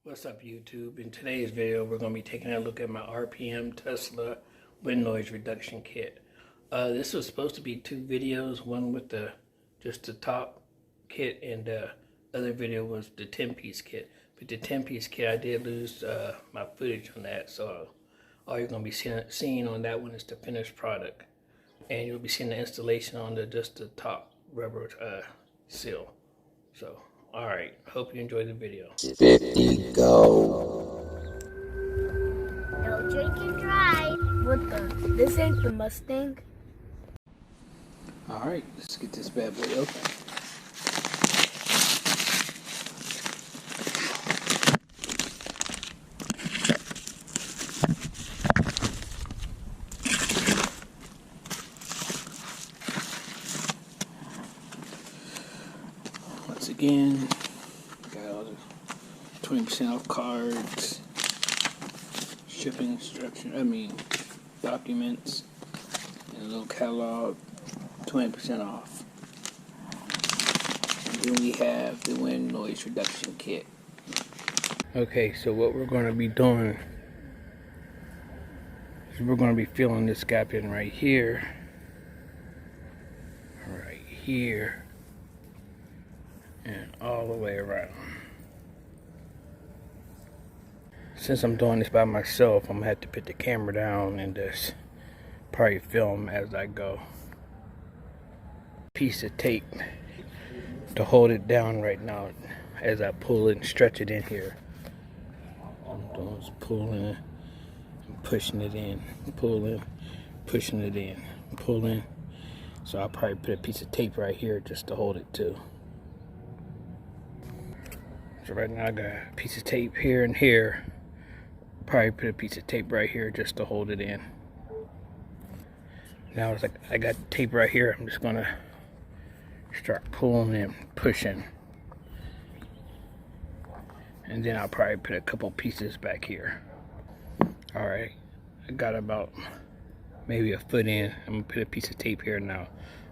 What's up, YouTube? In today's video, we're going to be taking a look at my RPM Tesla wind noise reduction kit. This was supposed to be two videos, one with just the top kit, and the other video was the 10-piece kit. But the 10-piece kit, I did lose my footage on that, so all you're going to be seeing on that one is the finished product. And you'll be seeing the installation on just the top rubber seal. So, alright, hope you enjoy the video. 50 go. No drink and drive. What the? This ain't the Mustang. Alright, let's get this bad boy open. Once again, got all the 20% off cards, shipping documents, and a little catalog, 20% off. And then we have the wind noise reduction kit. Okay, so what we're going to be doing is we're going to be filling this gap in right here, and all the way around. Since I'm doing this by myself, I'm going to have to put the camera down and just probably film as I go. Piece of tape to hold it down right now as I pull it and stretch it in here. I'm doing is pulling and pushing it in, pulling, pushing it in, pulling. So I'll probably put a piece of tape right here just to hold it too. So right now I got a piece of tape here and here. Probably put a piece of tape right here just to hold it in. Now it's like I got tape right here. I'm just gonna start pulling and pushing, and then I'll probably put a couple pieces back here. All right, I got about maybe a foot in. I'm gonna put a piece of tape here now.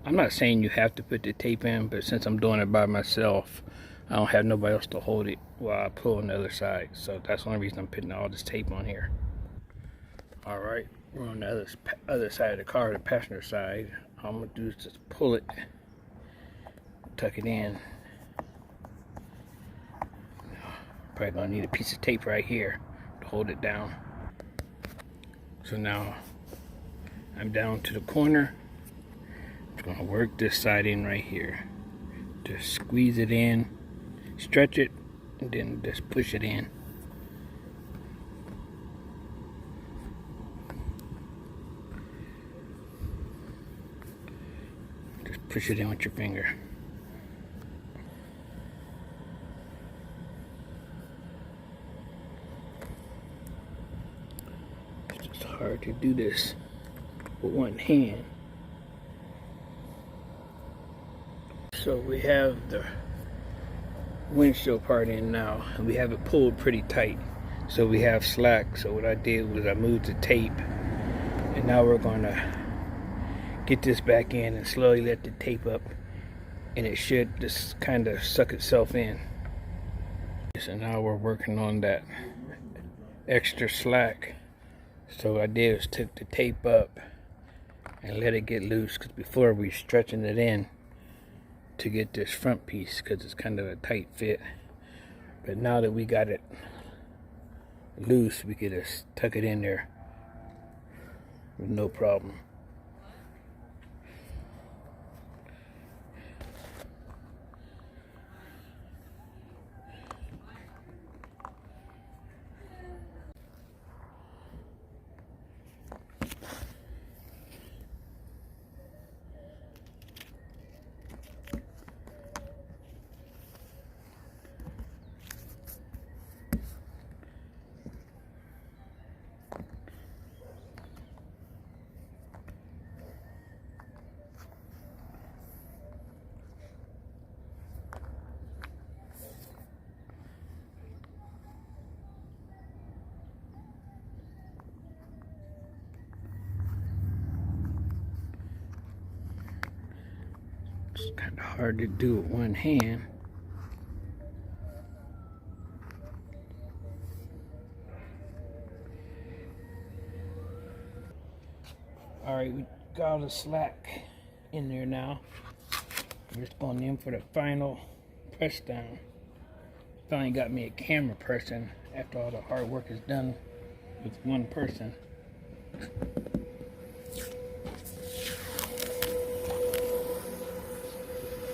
I'm not saying you have to put the tape in, but since I'm doing it by myself, I don't have nobody else to hold it while I pull on the other side. So that's the only reason I'm putting all this tape on here. All right, we're on the other side of the car, the passenger side. All I'm gonna do is just pull it, tuck it in. Probably gonna need a piece of tape right here to hold it down. So now I'm down to the corner. I'm gonna work this side in right here. Just squeeze it in, stretch it, and then just push it in. Just push it in with your finger. It's just hard to do this with one hand. So we have the windshield part in now, and we have it pulled pretty tight, so we have slack. So what I did was I moved the tape, and now we're gonna get this back in and slowly let the tape up, and it should just kind of suck itself in. So now we're working on that extra slack. So what I did was took the tape up and let it get loose, because before we were stretching it in to get this front piece, because it's kind of a tight fit. But now that we got it loose, we could just tuck it in there with no problem. It's kind of hard to do with one hand. Alright, we got all the slack in there now. We're just going in for the final press down. Finally got me a camera person after all the hard work is done with one person.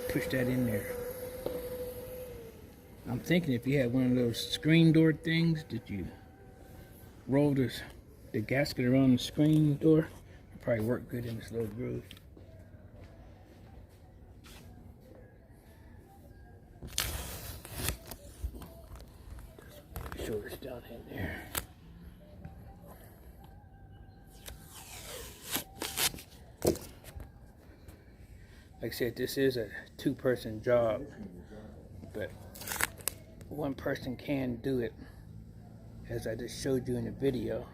Push that in there. I'm thinking if you had one of those screen door things, did you roll the gasket around the screen door? It'd probably work good in this little groove. Just make sure it's down in there. Like I said, this is a two-person job, but one person can do it, as I just showed you in the video.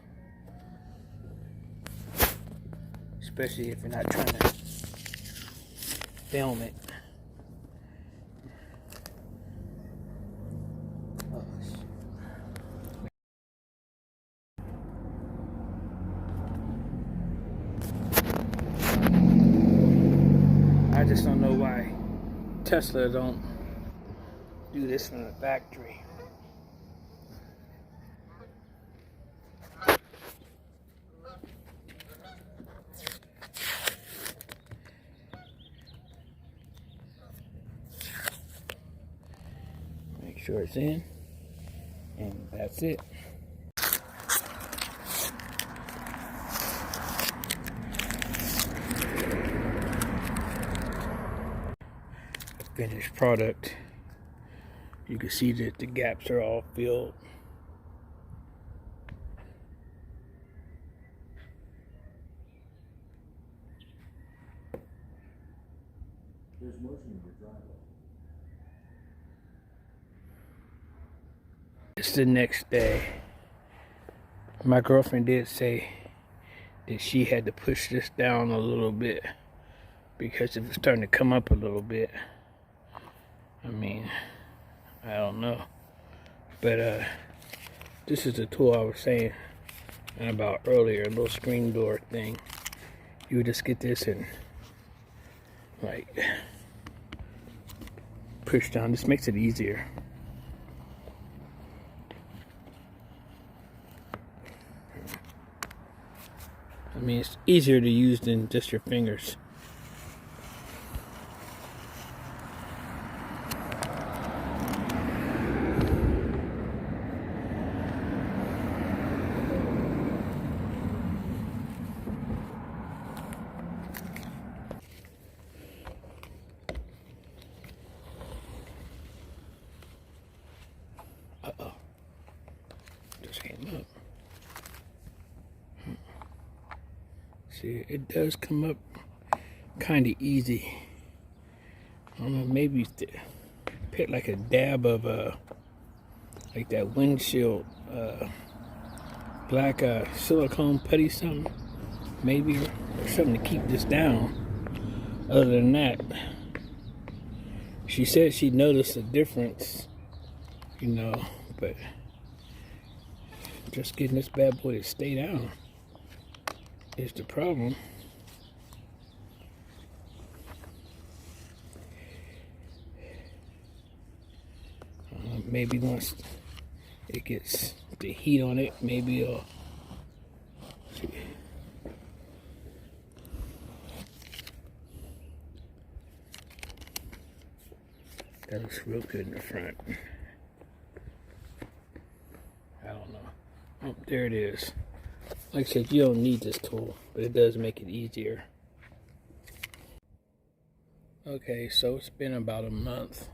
Especially if you're not trying to film it. I just don't know why Tesla don't do this in the factory. Make sure it's in, and that's it. Finished product. You can see that the gaps are all filled. There's motion in your driveway. It's the next day. My girlfriend did say that she had to push this down a little bit because it was starting to come up a little bit. I mean, I don't know. But this is the tool I was saying about earlier, a little screen door thing. You would just get this and like push down. This makes it easier. I mean, it's easier to use than just your fingers. Uh-oh. Just came up. See, it does come up kind of easy. I don't know, maybe put like a dab of like that windshield black silicone putty something, maybe, or something to keep this down. Other than that, she said she noticed a difference, you know, but just getting this bad boy to stay down is the problem. Maybe once it gets the heat on it, maybe it'll see. That looks real good in the front. I don't know. Oh, there it is. Like I said, you don't need this tool, but it does make it easier. Okay, so it's been about a month,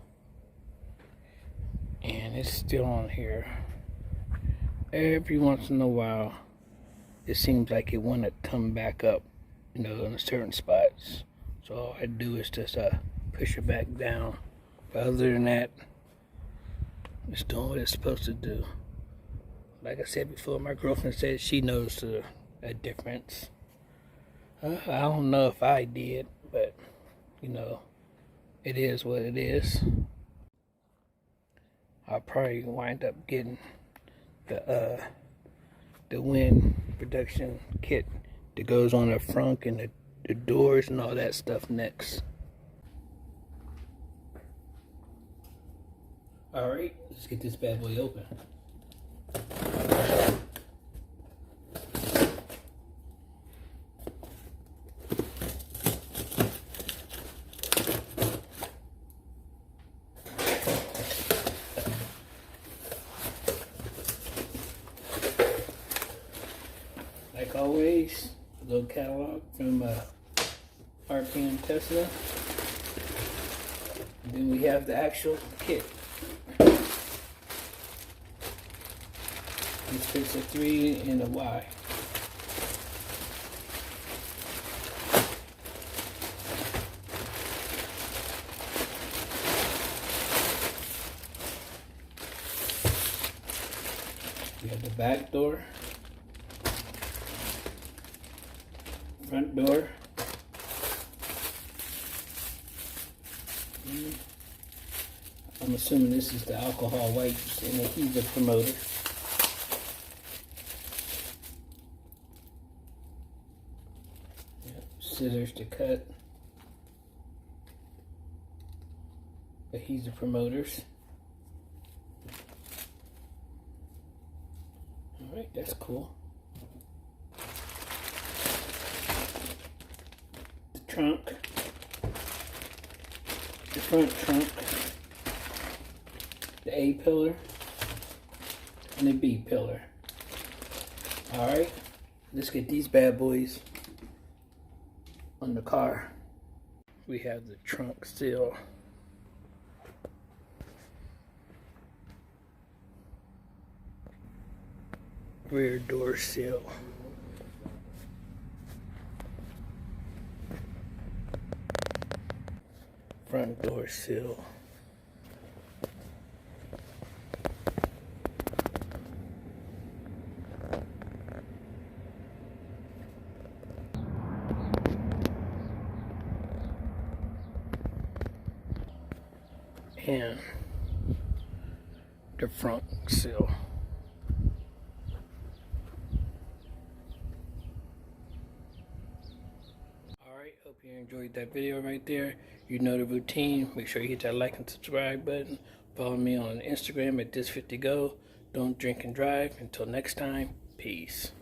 and it's still on here. Every once in a while, it seems like it want to come back up, you know, in certain spots. So all I do is just push it back down. But other than that, it's doing what it's supposed to do. Like I said before, my girlfriend said she noticed a difference. I don't know if I did, but, you know, it is what it is. I'll probably wind up getting the wind production kit that goes on the front and the doors and all that stuff next. Alright, let's get this bad boy open. Like always, a little catalog from RPM Tesla. And then we have the actual kit. This fits a 3 and a Y. We have the back door, front door, I'm assuming this is the alcohol wipes and adhesive promoter. Yep. Scissors to cut, adhesive promoters. Alright, that's cool. The trunk, the front trunk, the A pillar, and the B pillar. Alright, let's get these bad boys on the car. We have the trunk seal. Rear door seal. Front door seal. And the front seal. Alright, hope you enjoyed that video right there. You know the routine. Make sure you hit that like and subscribe button. Follow me on Instagram at this50go. Don't drink and drive. Until next time, peace.